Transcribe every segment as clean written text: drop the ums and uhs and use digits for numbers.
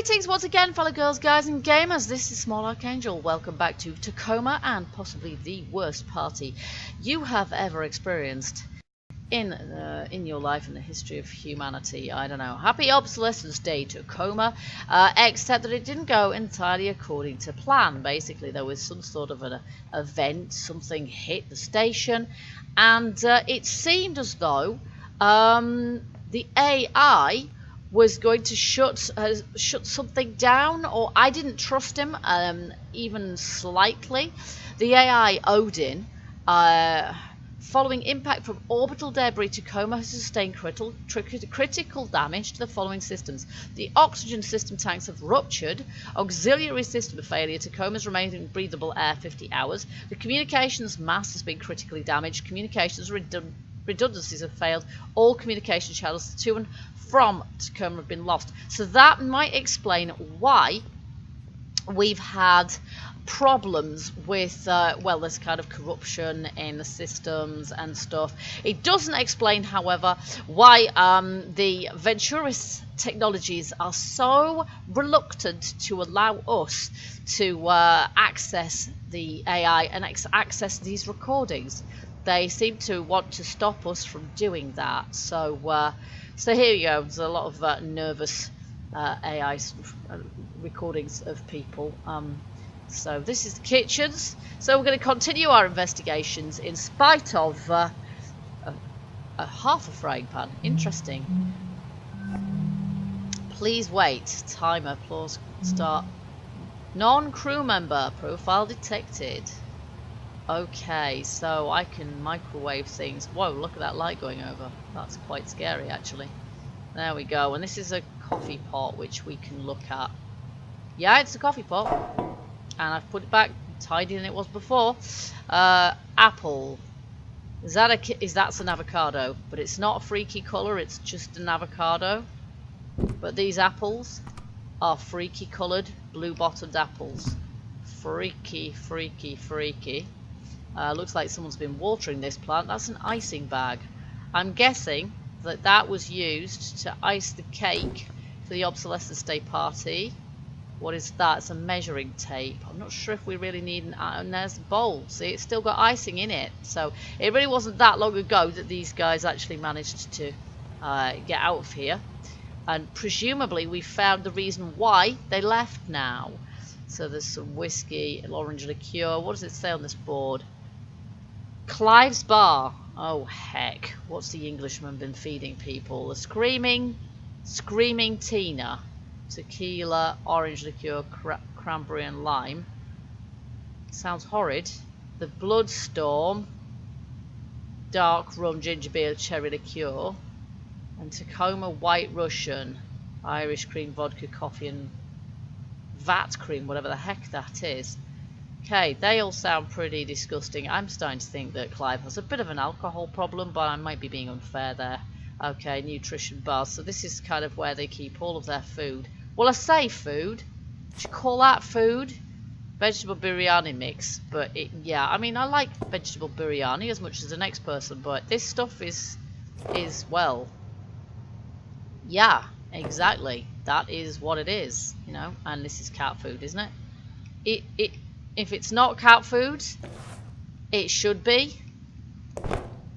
Greetings once again, fellow girls, guys, and gamers. This is Small Archangel. Welcome back to Tacoma, and possibly the worst party you have ever experienced in your life in the history of humanity. I don't know. Happy Obsolescence Day, Tacoma, except that it didn't go entirely according to plan. Basically, there was some sort of an event, something hit the station, and it seemed as though the AI was going to shut something down, or I didn't trust him even slightly. The AI Odin, following impact from orbital debris, Tacoma has sustained critical damage to the following systems. The oxygen system tanks have ruptured. Auxiliary system failure. Tacoma's remained in breathable air 50 hours. The communications mast has been critically damaged. Communications redundancies have failed. All communication channels to and from Tacoma have been lost. So that might explain why we've had problems with, well, this kind of corruption in the systems and stuff. It doesn't explain, however, why the Venturis technologies are so reluctant to allow us to access the AI and access these recordings. They seem to want to stop us from doing that. So so here you go. There's a lot of nervous AI recordings of people. So this is the kitchens. So we're going to continue our investigations in spite of a half a frying pan. Interesting. Please wait. Timer. Applause. Start. Non-crew member. Profile detected. Okay, so I can microwave things. Whoa, look at that light going over. That's quite scary, actually. There we go. And this is a coffee pot, which we can look at. Yeah, it's a coffee pot. And I've put it back tidier than it was before. Apple. That's an avocado. But it's not a freaky colour, it's just an avocado. But these apples are freaky coloured, blue-bottomed apples. Freaky, freaky, freaky. Looks like someone's been watering this plant. That's an icing bag. I'm guessing that that was used to ice the cake for the Obsolescence Day party. What is that? It's a measuring tape. I'm not sure if we really need an... and there's the bowl. See, it's still got icing in it. So it really wasn't that long ago that these guys actually managed to get out of here. And presumably we found the reason why they left now. So there's some whiskey, orange liqueur. What does it say on this board? Clive's Bar. Oh heck, what's the Englishman been feeding people? The screaming Tina. Tequila, orange liqueur, cranberry and lime. Sounds horrid. The Bloodstorm. Dark rum, ginger beer, cherry liqueur. And Tacoma White Russian. Irish cream, vodka, coffee and vat cream, whatever the heck that is. Okay, they all sound pretty disgusting. I'm starting to think that Clive has a bit of an alcohol problem, but I might be being unfair there. Okay, nutrition bars. So this is kind of where they keep all of their food. Well, I say food. Should you call that food? Vegetable biryani mix. But yeah, I mean, I like vegetable biryani as much as the next person, but this stuff is well, yeah, exactly. That is what it is, you know. And this is cat food, isn't it? If it's not cat food, it should be.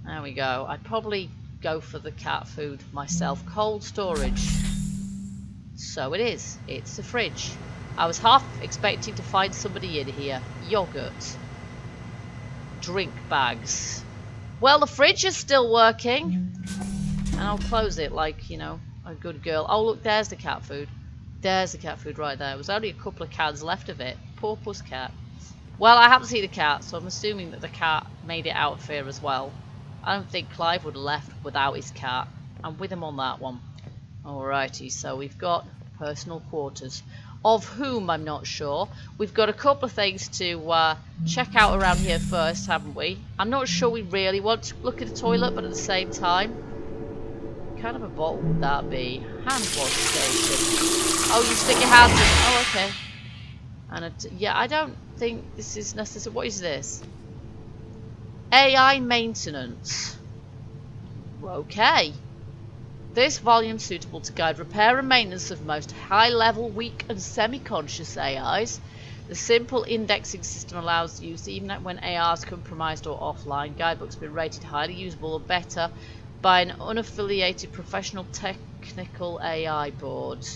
There we go. I'd probably go for the cat food myself. Cold storage. So it is. It's a fridge. I was half expecting to find somebody in here. Yogurt. Drink bags. Well, the fridge is still working. And I'll close it like, you know, a good girl. Oh, look, there's the cat food. There's the cat food right there. There was only a couple of cans left of it. Poor pussycat. Well, I haven't seen the cat, so I'm assuming that the cat made it out of here as well. I don't think Clive would have left without his cat. I'm with him on that one. Alrighty, so we've got personal quarters. Of whom I'm not sure. We've got a couple of things to check out around here first, haven't we? I'm not sure we really want to look at the toilet, but at the same time, what kind of a bottle would that be? Hand wash station. Oh, you stick your hands in. Oh, okay. And yeah, I don't think this is necessary. What is this? AI maintenance. Okay. This volume suitable to guide repair and maintenance of most high-level, weak and semi-conscious AIs. The simple indexing system allows use even when AI is compromised or offline. Guidebooks have been rated highly usable or better by an unaffiliated professional technical AI board.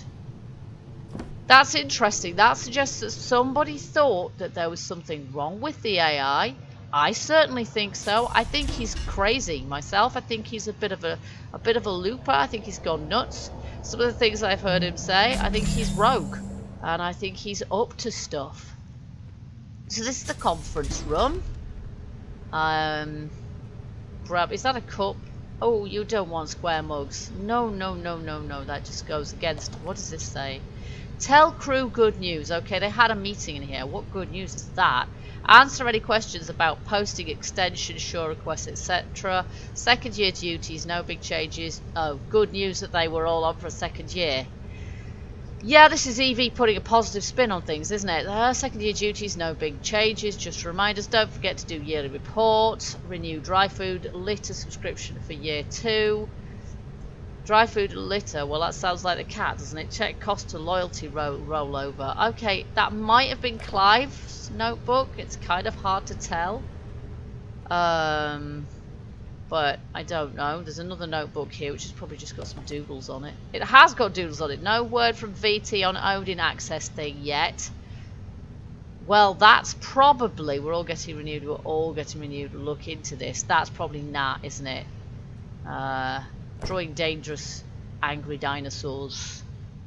That's interesting. That suggests that somebody thought that there was something wrong with the AI. I certainly think so. I think he's crazy myself. I think he's a bit of a looper. I think he's gone nuts. Some of the things I've heard him say, I think he's rogue. And I think he's up to stuff. So this is the conference room. Is that a cup? Oh, you don't want square mugs. No, no, no, no, no. That just goes against... What does this say? Tell crew good news. Okay, they had a meeting in here. What good news is that? Answer any questions about posting, extension, show requests, etc. Second year duties, no big changes. Oh, good news that they were all on for a second year. Yeah, this is Evie putting a positive spin on things, isn't it? Second year duties, no big changes. Just reminders, don't forget to do yearly reports. Renew dry food litter subscription for year 2. Dry food litter, well that sounds like the cat, doesn't it? Check cost to loyalty rollover. Okay, that might have been Clive's notebook. It's kind of hard to tell. But I don't know. There's another notebook here which has probably just got some doodles on it. It has got doodles on it. No word from VT on Odin access thing yet. Well, that's probably... We're all getting renewed. Look into this. That's probably Nat, isn't it? Drawing dangerous, angry dinosaurs.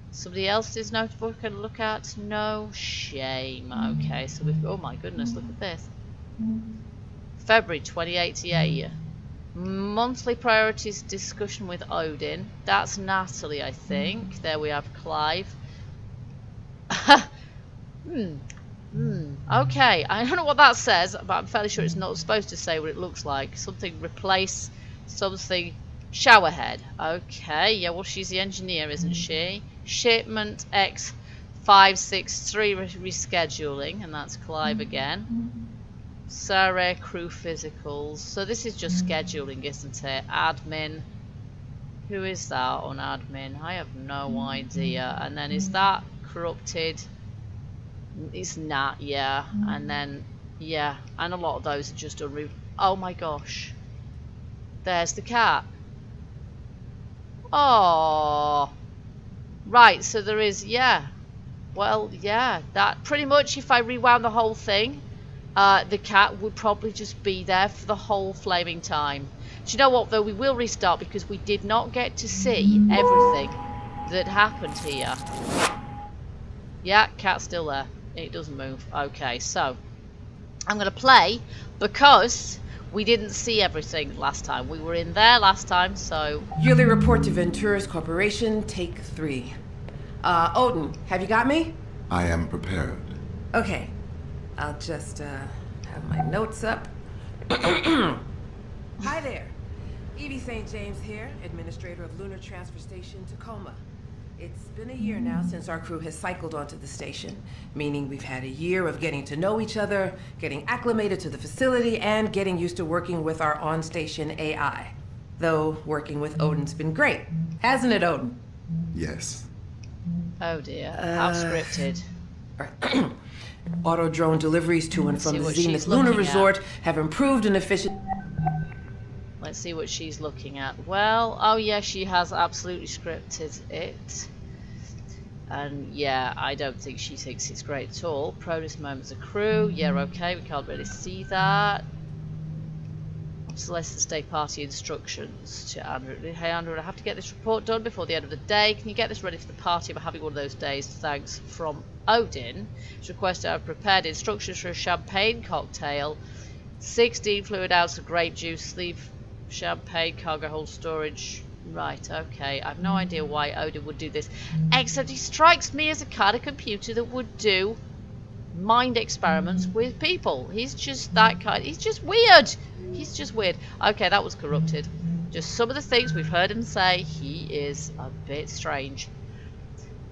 Somebody else's notebook I can look at? No shame. Okay, so we've... Oh my goodness, look at this. February 2088. Monthly priorities discussion with Odin. That's Natalie, I think. There we have Clive. Okay, I don't know what that says, but I'm fairly sure it's not supposed to say what it looks like. Something replace something. Showerhead. Okay, yeah, well she's the engineer, isn't she? Shipment X563 rescheduling, and that's Clive again. Sarah crew physicals. So this is just scheduling, isn't it? Admin. Who is that on admin? I have no idea. And then is that corrupted? It's not, yeah. And then, yeah. And a lot of those are just unremoved. Oh my gosh. There's the cat. Oh. Right, so there is, yeah. Well, yeah. That pretty much, if I rewound the whole thing, the cat would probably just be there for the whole flaming time. Do you know what, though? We will restart because we did not get to see everything that happened here. Yeah, cat's still there. It doesn't move. Okay, so I'm going to play because we didn't see everything last time. We were in there last time, so... Yearly report to Venturas Corporation, take 3. Odin, have you got me? I am prepared. Okay. I'll just, have my notes up. Hi there. Evie St. James here, administrator of Lunar Transfer Station, Tacoma. It's been a year now since our crew has cycled onto the station, meaning we've had a year of getting to know each other, getting acclimated to the facility, and getting used to working with our on-station AI. Though working with Odin's been great. Hasn't it, Odin? Yes. Oh dear. How scripted. Auto drone deliveries to and from the what Zenith she's Lunar looking Resort have improved in efficiency. Let's see what she's looking at. Well, oh yeah, she has absolutely scripted it. And yeah, I don't think she thinks it's great at all. Proudest moments of crew. Yeah, okay, we can't really see that. Obsolescence Day party instructions to Andrew. Hey Andrew, I have to get this report done before the end of the day. Can you get this ready for the party? We're having one of those days. Thanks, from Odin. It's requested I've prepared instructions for a champagne cocktail. 16 fluid ounce of grape juice, sleeve champagne, cargo hold storage. Right, okay. I have no idea why Odin would do this. Except he strikes me as a kind of computer that would do mind experiments with people. He's just that kind. He's just weird. He's just weird. Okay, that was corrupted. Just some of the things we've heard him say. He is a bit strange.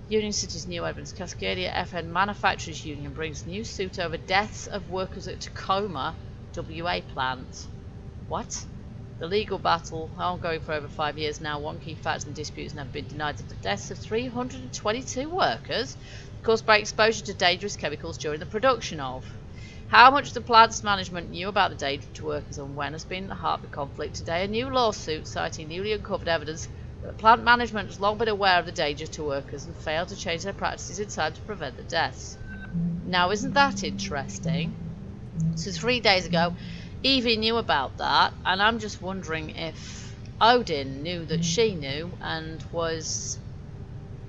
Union City's new evidence. Cascadia FN Manufacturers Union brings new suit over deaths of workers at Tacoma WA plant. What? The legal battle, ongoing for over 5 years now, one key factor in the dispute has never been denied of the deaths of 322 workers caused by exposure to dangerous chemicals during the production of. How much the plant's management knew about the danger to workers and when has been the heart of the conflict. Today, a new lawsuit citing newly uncovered evidence that plant management has long been aware of the danger to workers and failed to change their practices in time to prevent the deaths. Now, isn't that interesting? So 3 days ago, Evie knew about that, and I'm just wondering if Odin knew that she knew and was,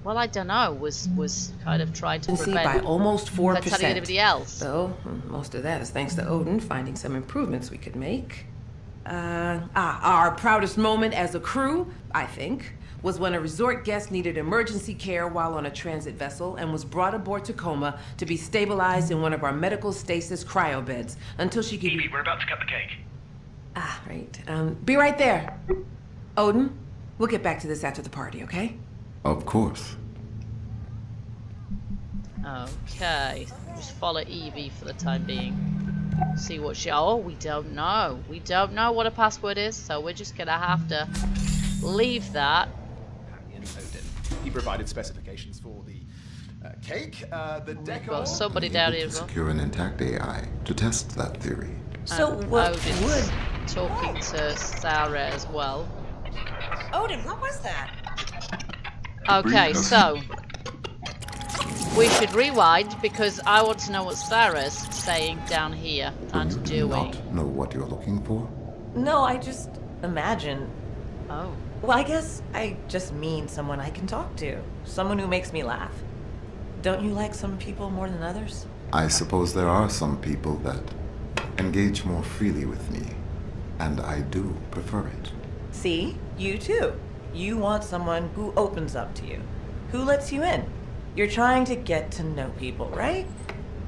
well, I don't know, was kind of trying to prevent by almost 4%. her telling anybody else. So most of that is thanks to Odin finding some improvements we could make. Our proudest moment as a crew, I think, was when a resort guest needed emergency care while on a transit vessel and was brought aboard Tacoma to be stabilized in one of our medical stasis cryo beds until she could Evie, we're about to cut the cake. Right. Be right there. Odin, we'll get back to this after the party, okay? Of course. Okay, just follow Evie for the time being. See what she... Oh, we don't know. We don't know what a password is, so we're just gonna have to leave that. He provided specifications for the cake, the decor. Got somebody I'm down able here to as well. secure an intact AI to test that theory. So And what Odin's would... talking to Sarah as well. Odin, what was that? Okay, so we should rewind because I want to know what Sarah's saying down here and Do you doing. not know what you're looking for? No, I just imagine. Oh, Well, I guess I just mean someone I can talk to. Someone who makes me laugh. Don't you like some people more than others? I suppose there are some people that engage more freely with me, and I do prefer it. See? You too. You want someone who opens up to you, who lets you in. You're trying to get to know people, right?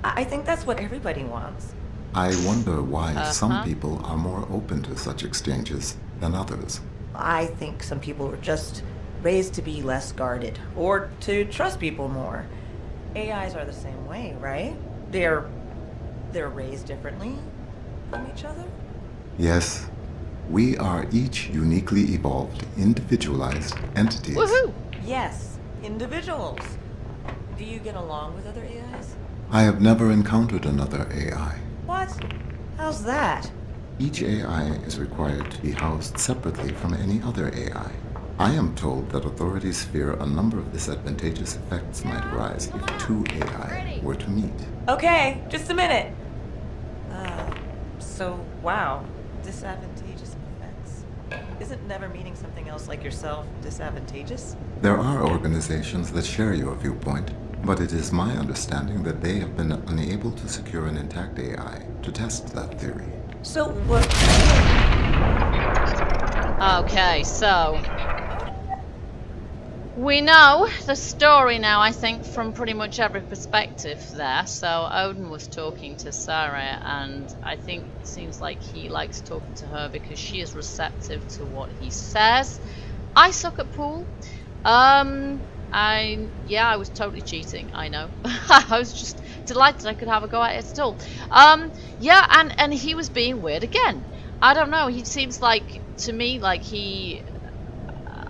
I think that's what everybody wants. I wonder why some Uh-huh. people are more open to such exchanges than others. I think some people are just raised to be less guarded or to trust people more. AIs are the same way, right? They're raised differently from each other. Yes, we are each uniquely evolved, individualized entities. woohoo! Yes, individuals. Do you get along with other AIs? I have never encountered another AI. What? How's that? Each AI is required to be housed separately from any other AI. I am told that authorities fear a number of disadvantageous effects might arise if two AI were to meet. Okay, just a minute. So, wow. Disadvantageous effects. Isn't never meeting something else like yourself disadvantageous? There are organizations that share your viewpoint, but it is my understanding that they have been unable to secure an intact AI to test that theory. So, what? Okay, so we know the story now, I think, from pretty much every perspective there. So Odin was talking to Sarah, and I think it seems like he likes talking to her because she is receptive to what he says. I suck at pool. I was totally cheating, I know. I was just delighted I could have a go at it at all. Yeah, and he was being weird again. I don't know, he seems like, to me, like he...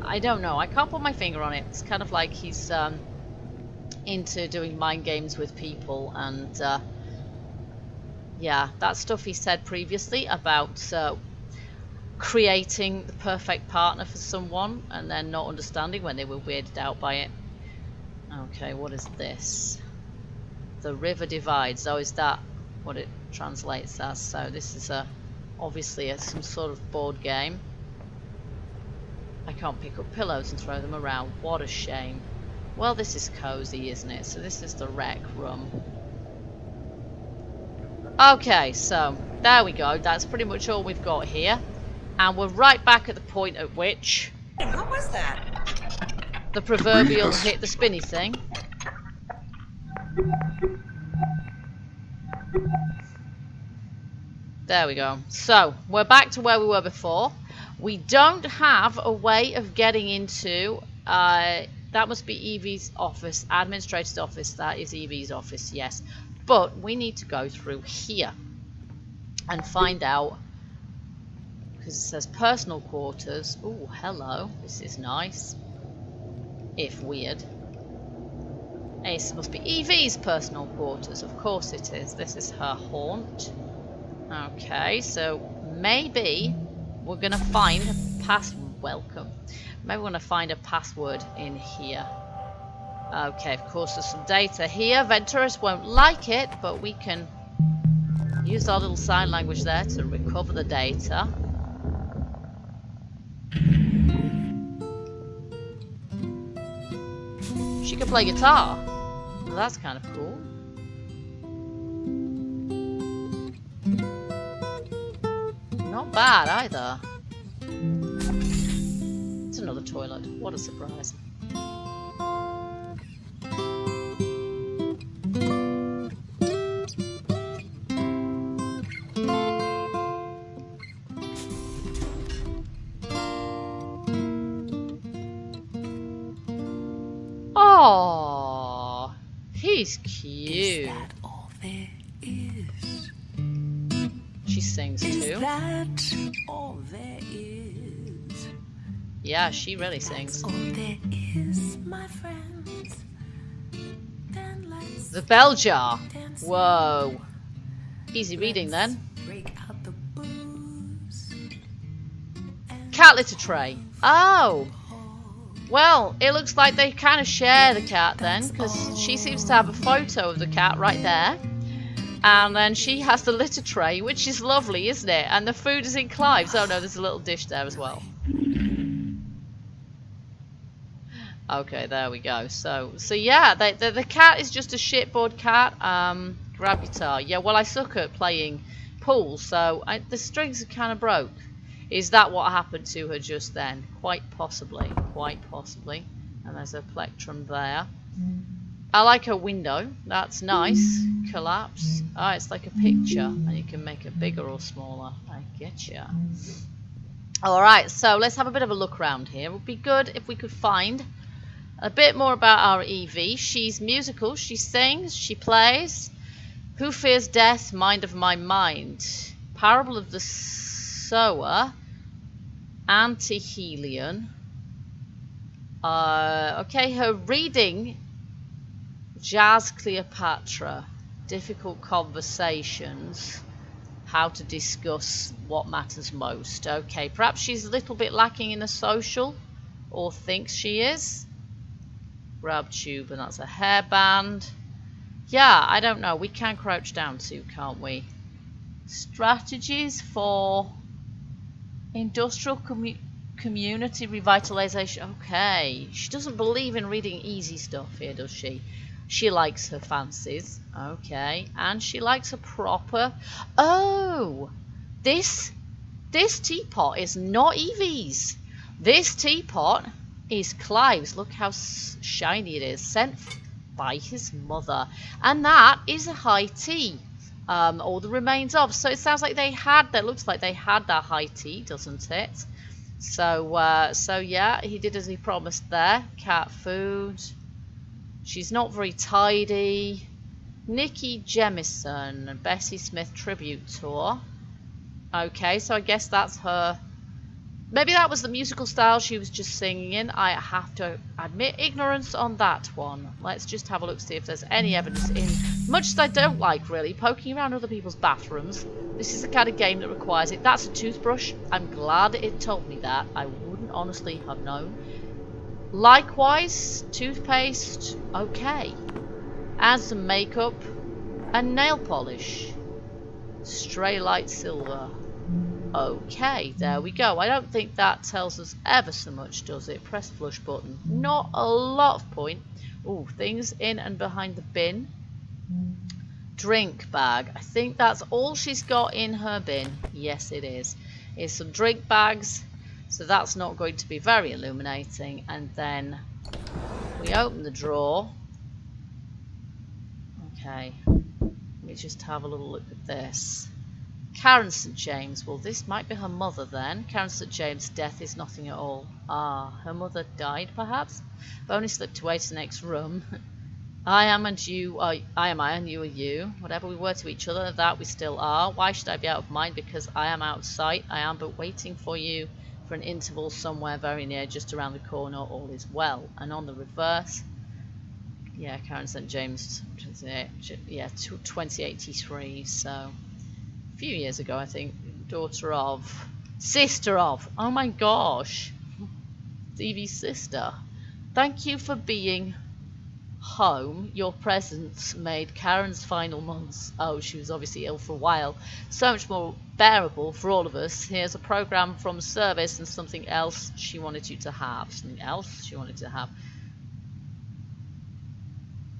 I don't know, I can't put my finger on it. It's kind of like he's into doing mind games with people, and yeah, that stuff he said previously about creating the perfect partner for someone and then not understanding when they were weirded out by it. Okay, what is this? The river divides. Oh, is that what it translates as? So this is obviously some sort of board game. I can't pick up pillows and throw them around. What a shame. Well, this is cozy, isn't it? So this is the rec room. Okay, so there we go. That's pretty much all we've got here. And we're right back at the point at which What was that? the proverbial us. hit the spinny thing. There we go. So we're back to where we were before. We don't have a way of getting into that must be Evie's office, administrator's office. That is Evie's office, yes, but we need to go through here and find out because it says personal quarters. Oh, hello. This is nice. If weird. This must be Evie's personal quarters. Of course it is. This is her haunt. Okay, so maybe we're going to find a welcome. Maybe we're going to find a password in here. Okay, of course there's some data here. Venturers won't like it, but we can use our little sign language there to recover the data. She can play guitar. Well, that's kind of cool. Not bad either. It's another toilet. What a surprise. Oh, he's cute. Is that all there is? She sings too. Is that all there is? Yeah, she really sings. All there is, my friends. Then let's The bell jar. dance. Whoa. Easy reading then. Break out the booze. Cat litter tray. Oh. Well, it looks like they kind of share the cat then, because she seems to have a photo of the cat right there. And then she has the litter tray, which is lovely, isn't it? And the food is in Clive's. Oh no, there's a little dish there as well. Okay, there we go. So yeah, the cat is just a shitboard cat. Grab guitar. Yeah, well, I suck at playing pool, so the strings are kind of broke. Is that what happened to her just then? Quite possibly. Quite possibly. And there's a plectrum there. I like her window. That's nice. Collapse. Oh, it's like a picture. And you can make it bigger or smaller. I getcha. Alright, so let's have a bit of a look around here. It would be good if we could find a bit more about our Evie. She's musical. She sings. She plays. Who fears death? Mind of my mind. Parable of the Sower. Antihelion. Okay, her reading. Jazz Cleopatra. Difficult conversations. How to discuss what matters most. Okay, perhaps she's a little bit lacking in the social. Or thinks she is. Grab tube, and that's a hairband. Yeah, I don't know. We can crouch down too, can't we? Strategies for industrial community revitalization. Okay. She doesn't believe in reading easy stuff here, does she? She likes her fancies. Okay. And she likes a proper... Oh! This teapot is not Evie's. This teapot is Clive's. Look how shiny it is. Sent by his mother. And that is a high tea. Or the remains of. So it sounds like they had, that looks like they had that high tea, doesn't it? So yeah, he did as he promised there. Cat food. She's not very tidy. Nikki Jemison, Bessie Smith tribute tour. Okay, so I guess that's her. Maybe that was the musical style she was just singing in. I have to admit ignorance on that one. Let's just have a look, see if there's any evidence in. Much as I don't like, really, poking around other people's bathrooms. This is the kind of game that requires it. That's a toothbrush. I'm glad it told me that. I wouldn't honestly have known. Likewise, toothpaste. Okay. And some makeup. And nail polish. Stray light silver. Okay, there we go. I don't think that tells us ever so much, does it? Press flush button. Not a lot of point. Ooh, things in and behind the bin. Drink bag. I think that's all she's got in her bin. Yes, it is. Is some drink bags. So that's not going to be very illuminating. And then we open the drawer. Okay. Let me just have a little look at this. Karen St. James. Well, this might be her mother then. Karen St. James' death is nothing at all. Ah, her mother died, perhaps? Bonnie slipped away to the next room. I am and you are, I am I and you are you. Whatever we were to each other, that we still are. Why should I be out of mind? Because I am out of sight. I am but waiting for you for an interval somewhere very near, just around the corner. All is well. And on the reverse, yeah, Karen St. James, yeah, 2083. So a few years ago, I think. Sister of. Oh my gosh, Evie's sister. Thank you for being home. Your presence made Karen's final months, oh, she was obviously ill for a while, so much more bearable for all of us. Here's a program from service and something else she wanted you to have. Something else she wanted to have.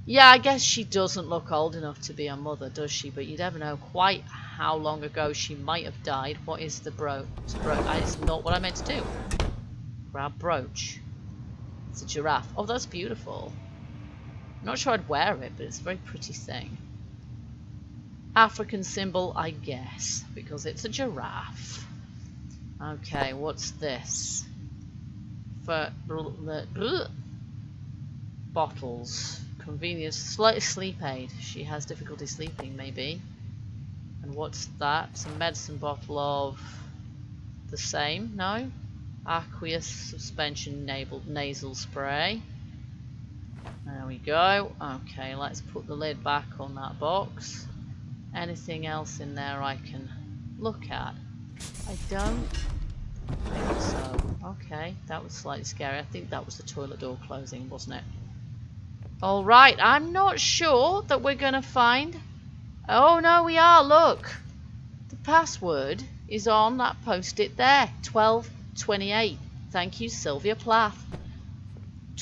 Yeah, I guess she doesn't look old enough to be a mother, does she? But you never know quite how long ago she might have died. What is the brooch? It's not what I meant to do. Grab brooch. It's a giraffe. Oh, that's beautiful. I'm not sure I'd wear it, but it's a very pretty thing. African symbol, I guess, because it's a giraffe. Okay, what's this? For bottles. Convenience, slight sleep aid. She has difficulty sleeping, maybe. And what's that? It's a medicine bottle of the same, no? Aqueous suspension nasal spray. There we go. Okay, let's put the lid back on that box. Anything else in there I can look at? I don't think so. Okay, that was slightly scary. I think that was the toilet door closing, wasn't it? Alright, I'm not sure that we're going to find... Oh no, we are, look! The password is on that post-it there. 1228. Thank you, Sylvia Plath.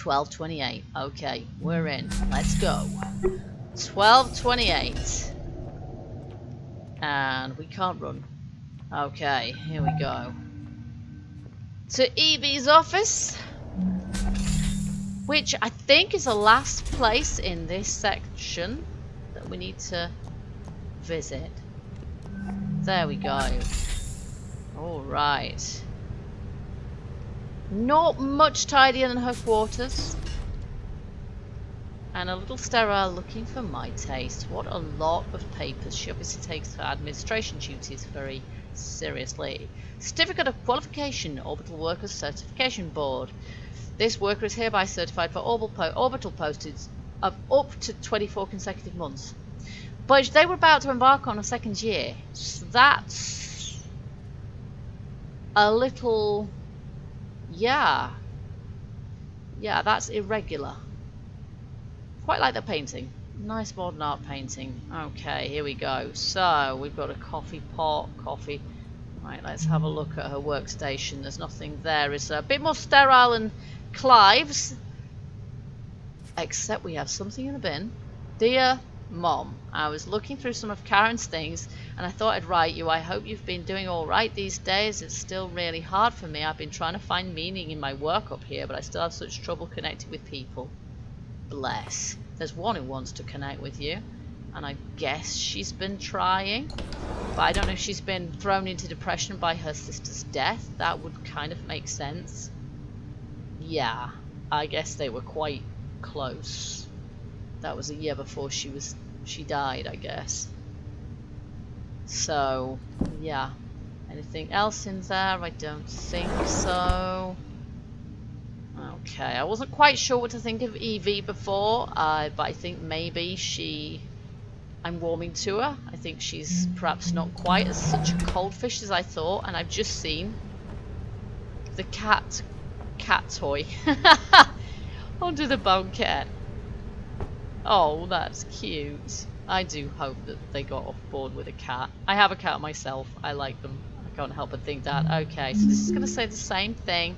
1228. Okay, we're in. Let's go. 1228. And we can't run. Okay, here we go. To Evie's office. Which I think is the last place in this section that we need to visit. There we go. Alright. Not much tidier than her quarters. And a little sterile looking for my taste. What a lot of papers. She obviously takes her administration duties very seriously. Certificate of Qualification, Orbital Workers Certification Board. This worker is hereby certified for orbital postings of up to 24 consecutive months. But they were about to embark on a second year. So that's a little... Yeah, that's irregular. Quite like the painting. Nice modern art painting. Okay, here we go. So, we've got a coffee pot, coffee. Right, let's have a look at her workstation. There's nothing there. It's a bit more sterile than Clive's. Except we have something in the bin. Dear Mom, I was looking through some of Karen's things and I thought I'd write you. I hope you've been doing alright these days. It's still really hard for me. I've been trying to find meaning in my work up here, but I still have such trouble connecting with people. Bless. There's one who wants to connect with you, and I guess she's been trying, but I don't know if she's been thrown into depression by her sister's death. That would kind of make sense. Yeah, I guess they were quite close. That was a year before she died, I guess. So, yeah. Anything else in there? I don't think so. Okay, I wasn't quite sure what to think of Evie before, but I think maybe I'm warming to her. I think she's perhaps not quite as such a cold fish as I thought, and I've just seen the cat toy under the banquette. Oh, that's cute. I do hope that they got off board with a cat. I have a cat myself. I like them. I can't help but think that. Okay, so this is going to say the same thing.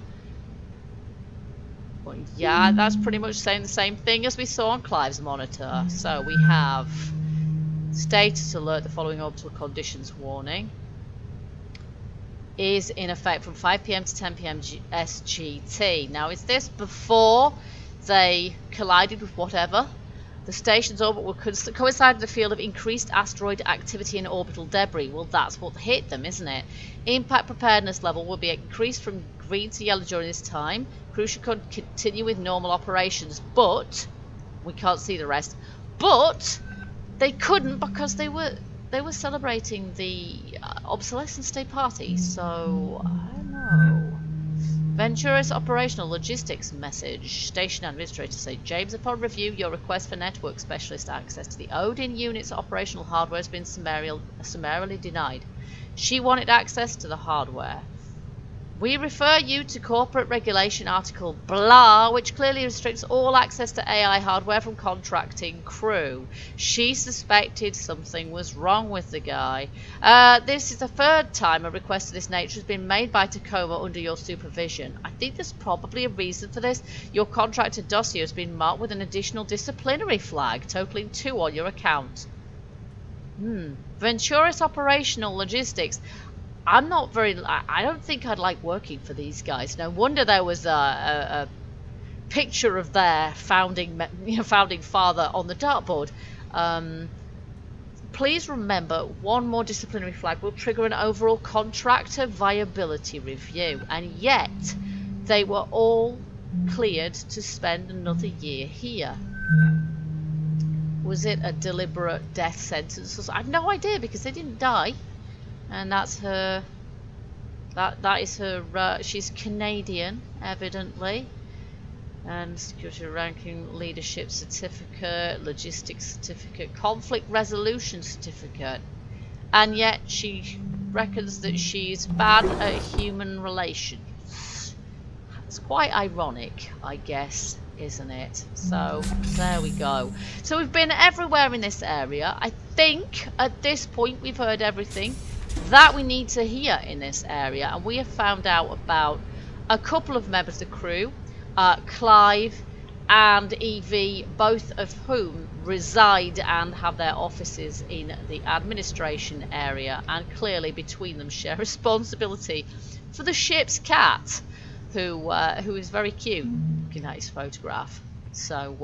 Well, yeah, that's pretty much saying the same thing as we saw on Clive's monitor. So we have status alert, the following orbital conditions warning is in effect from 5 PM to 10 PM SGT. Now, is this before they collided with whatever? The station's orbit will coincide with a field of increased asteroid activity and orbital debris. Well, that's what hit them, isn't it? Impact preparedness level will be increased from green to yellow during this time. Crew should continue with normal operations, but We can't see the rest. But they couldn't because they were celebrating the obsolescence day party. So I don't know. Ventura's operational logistics message. Station administrator say, James, upon review, your request for network specialist access to the Odin unit's operational hardware has been summarily denied. She wanted access to the hardware. We refer you to Corporate Regulation Article blah, which clearly restricts all access to AI hardware from contracting crew. She suspected something was wrong with the guy. This is the third time a request of this nature has been made by Tacoma under your supervision. I think there's probably a reason for this. Your contractor dossier has been marked with an additional disciplinary flag, totaling 2 on your account. Ventura's operational logistics. I'm not very... I don't think I'd like working for these guys. No wonder there was a picture of their founding father on the dartboard. Please remember, one more disciplinary flag will trigger an overall contractor viability review. And yet, they were all cleared to spend another year here. Was it a deliberate death sentence? I have no idea because they didn't die. And that's her. That is her. She's Canadian, evidently. And security ranking, leadership certificate, logistics certificate, conflict resolution certificate. And yet she reckons that she's bad at human relations. It's quite ironic, I guess, isn't it? So there we go. So we've been everywhere in this area. I think at this point we've heard everything that we need to hear in this area, and we have found out about a couple of members of the crew, Clive and Evie, both of whom reside and have their offices in the administration area, and clearly between them share responsibility for the ship's cat, who is very cute, looking at his photograph. So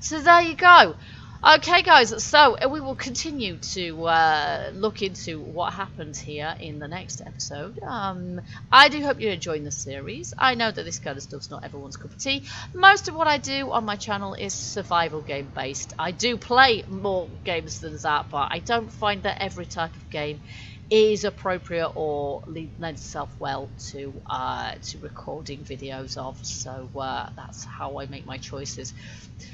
there you go. Okay guys, so we will continue to look into what happened here in the next episode. I do hope you're enjoying the series. I know that this kind of stuff's not everyone's cup of tea. Most of what I do on my channel is survival game based. I do play more games than that, but I don't find that every type of game is appropriate or lends itself well to recording videos of. So that's how I make my choices.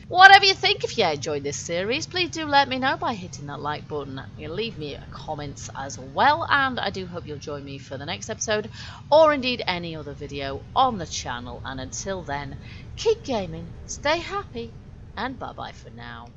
Whatever you think, if you enjoyed this series, please do let me know by hitting that like button. You leave me comments as well, and I do hope you'll join me for the next episode, or indeed any other video on the channel. And until then, keep gaming, stay happy, and bye bye for now.